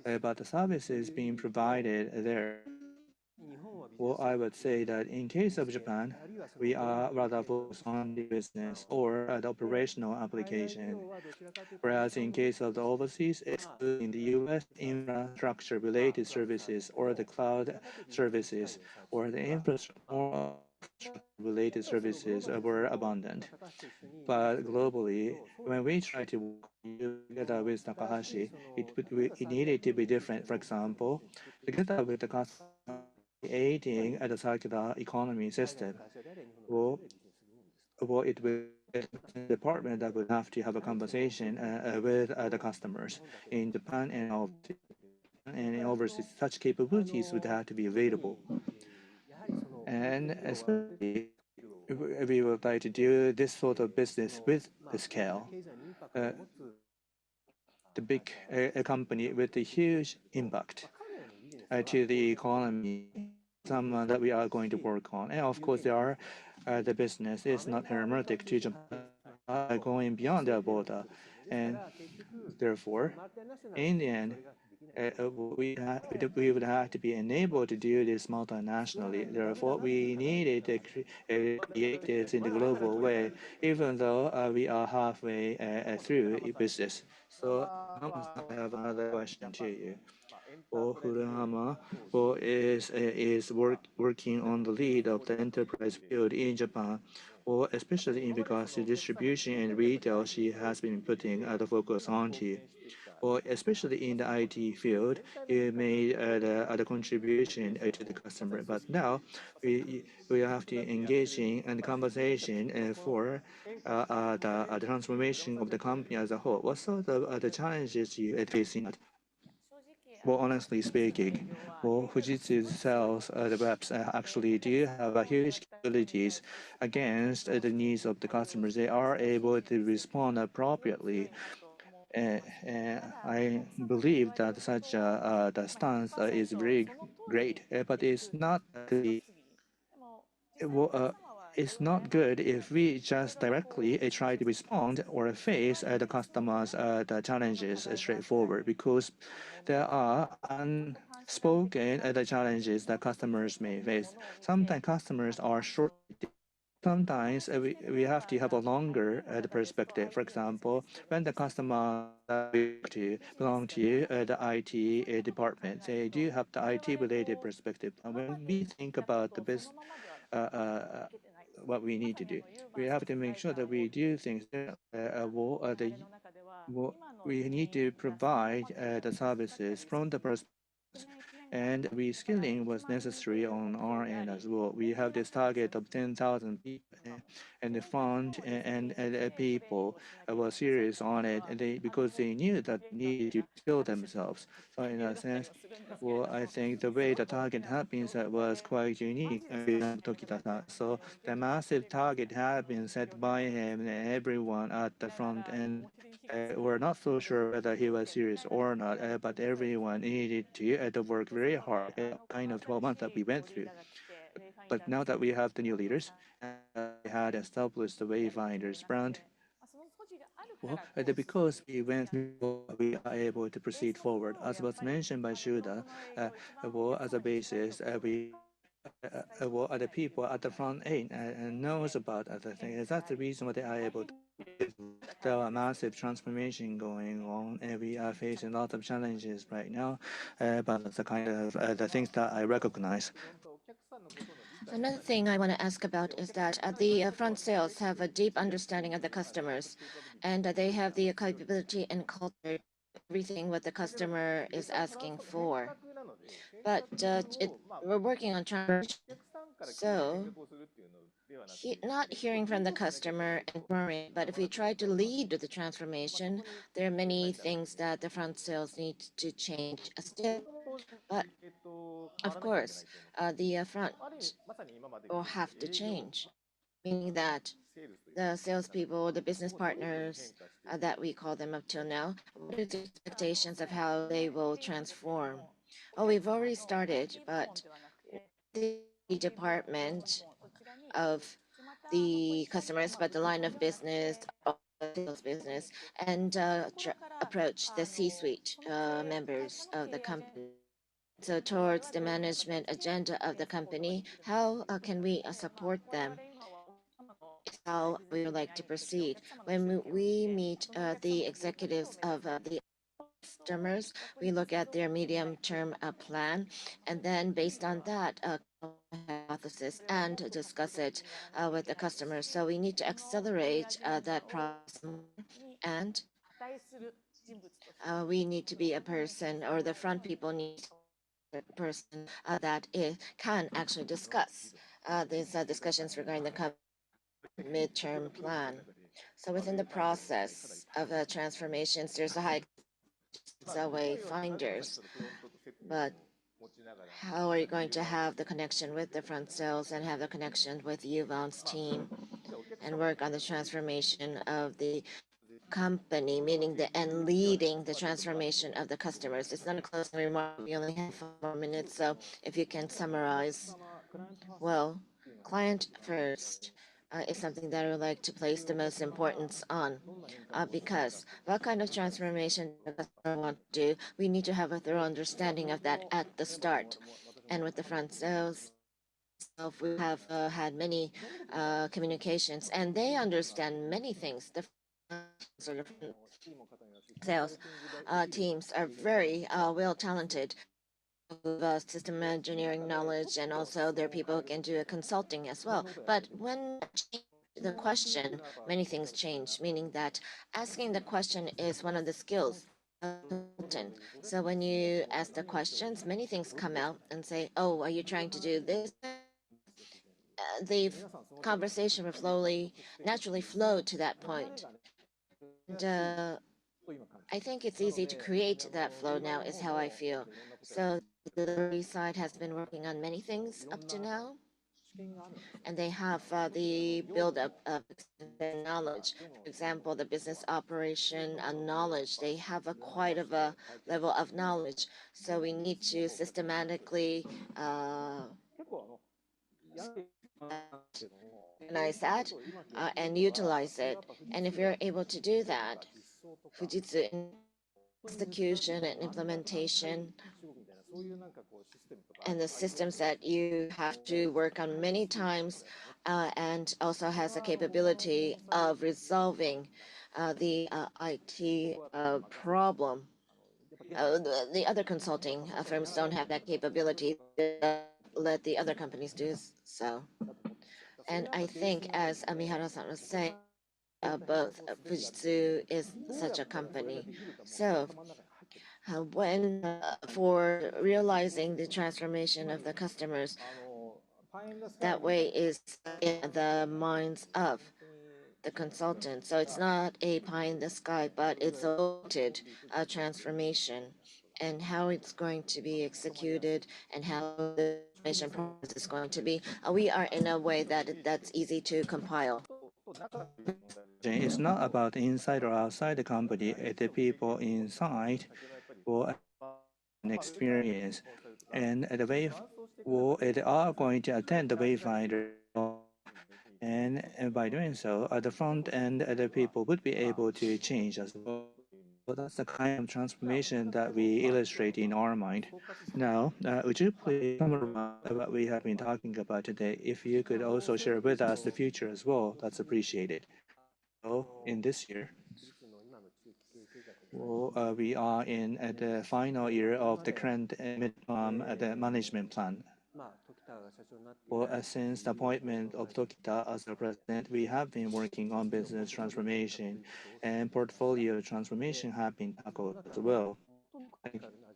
about the services being provided there. Well, I would say that in case of Japan, we are rather focused on the business or the operational application. Whereas in case of the overseas, excluding the US, infrastructure related services or the cloud services or the infrastructure related services were abundant. But globally, when we try to work together with Takahashi, it needed to be different. For example, together with the customer creating a circular economy system, well, it will department that would have to have a conversation with the customers in Japan and in overseas. Such capabilities would have to be available, and especially if we would like to do this sort of business with the scale. Uh, the big company with a huge impact to the economy, some that we are going to work on. And of course, there are the business is not hermetic to Japan, going beyond their border, and therefore, in the end, we would have to be enabled to do this multinationally. Therefore, we needed to create this in the global way, even though we are halfway through business. So, I have another question to you. Furuhama is working on the lead of the enterprise field in Japan. Well, especially in regards to distribution and retail, she has been putting the focus onto. Well, especially in the IT field, you made the contribution to the customer. But now we have to engage in the conversation for the transformation of the company as a whole. What sort of the challenges you are facing? Well, honestly speaking, well, Fujitsu sells the reps actually do have a huge capabilities against the needs of the customers. They are able to respond appropriately. I believe that such the stance is very great, but it's not actually it's not good if we just directly try to respond or face the customers' the challenges straightforward because there are unspoken the challenges that customers may face. Sometimes customers are short. Sometimes we have to have a longer perspective. For example, when the customers that we talk to belong to the IT department, they do have the IT related perspective. And when we think about the business, uh, uh, what we need to do, we have to make sure that we do things differently. Well, we need to provide the services from the perspectives, and reskilling was necessary on our end as well. We have this target of 10,000 people, and the fund and people were serious on it, and because they knew that they needed to reskill themselves. So in that sense, well, I think the way the target had been set was quite unique with Tokita-san. So the massive target had been set by him, and everyone at the front end were not so sure whether he was serious or not, but everyone needed to work very hard, kind of 12 months that we went through. But now that we have the new leaders, and we had established the Wayfinders brand, well, because we went through, we are able to proceed forward. As was mentioned by Shuda, well, as a basis, we well, other people at the front end knows about other things. That's the reason why they are able to. There are massive transformation going on, and we are facing a lot of challenges right now. But it's the kind of the things that I recognize. Another thing I want to ask about is that the front sales have a deep understanding of the customers, and they have the capability and culture, everything what the customer is asking for. But we're working on transformation, so not hearing from the customer and worrying, but if we try to lead the transformation, there are many things that the front sales need to change still. But of course, the front will have to change, meaning that the salespeople, the business partners that we call them up till now, what are the expectations of how they will transform? Oh, we've already started, but the department of the customers, but the line of business, sales business, and approach the C-suite members of the company. So towards the management agenda of the company, how can we support them? Is how we would like to proceed. When we meet the executives of the customers, we look at their medium-term plan, and then based on that, hypothesis and discuss it with the customers. So we need to accelerate that process more, and we need to be a person, or the front people need to be a person that can actually discuss these discussions regarding the company midterm plan. So within the process of transformations, there's a high wayfinders, but how are you going to have the connection with the front sales and have the connection with Uvance team and work on the transformation of the company, meaning the and leading the transformation of the customers? It's not a closing remark. We only have 5 more minutes, so if you can summarize. Well, client first is something that I would like to place the most importance on, because what kind of transformation the customer want to do, we need to have a thorough understanding of that at the start. And with the front sales, myself, we have had many communications, and they understand many things. The sort of sales teams are very well talented of system engineering knowledge, and also there are people who can do a consulting as well. But when change the question, many things change, meaning that asking the question is one of the skills of a consultant. So when you ask the questions, many things come out and say, oh, are you trying to do this? The conversation will naturally flow to that point. And I think it's easy to create that flow now, is how I feel. So the delivery side has been working on many things up to now, and they have the buildup of knowledge. For example, the business operation knowledge. They have a quite of a level of knowledge. So we need to systematically recognize that and utilize it. And if you're able to do that, Fujitsu in execution and implementation and the systems that you have to work on many times and also has a capability of resolving the IT problem. The other consulting firms don't have that capability. Let the other companies do so. And I think, as Amihara-san was saying, both Fujitsu is such a company. So when for realizing the transformation of the customers, that way is in the minds of the consultant. So it's not a pie in the sky, but it's a voted transformation, and how it's going to be executed and how the transformation process is going to be. We are in a way that's easy to compile. It's not about inside or outside the company. The people inside will an experience, and the way they are going to attend the Wayfinder, and by doing so, at the front end, the people would be able to change as well. So that's the kind of transformation that we illustrate in our mind. Now, would you please summarize what we have been talking about today? If you could also share with us the future as well, that's appreciated. So, in this year, well, we are in the final year of the current midterm the management plan. Well, since the appointment of Tokita as the president, we have been working on business transformation and portfolio transformation have been tackled as well.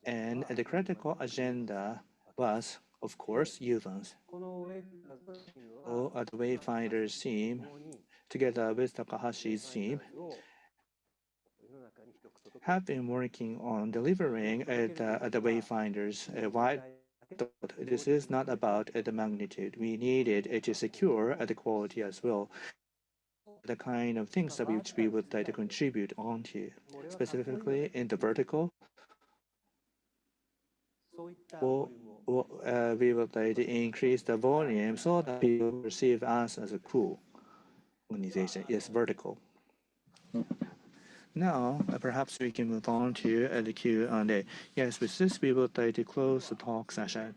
And the critical agenda was, of course, Uvance. So, the Wayfinders team, together with Takahashi's team, have been working on delivering the Wayfinders wide. This is not about the magnitude. We needed to secure the quality as well. The kind of things that which we would like to contribute onto, specifically in the vertical. We would like to increase the volume so that people perceive us as a cool organization. Yes, vertical. Now, perhaps we can move on to the Q&A. Yes, with this, we would like to close the talk session.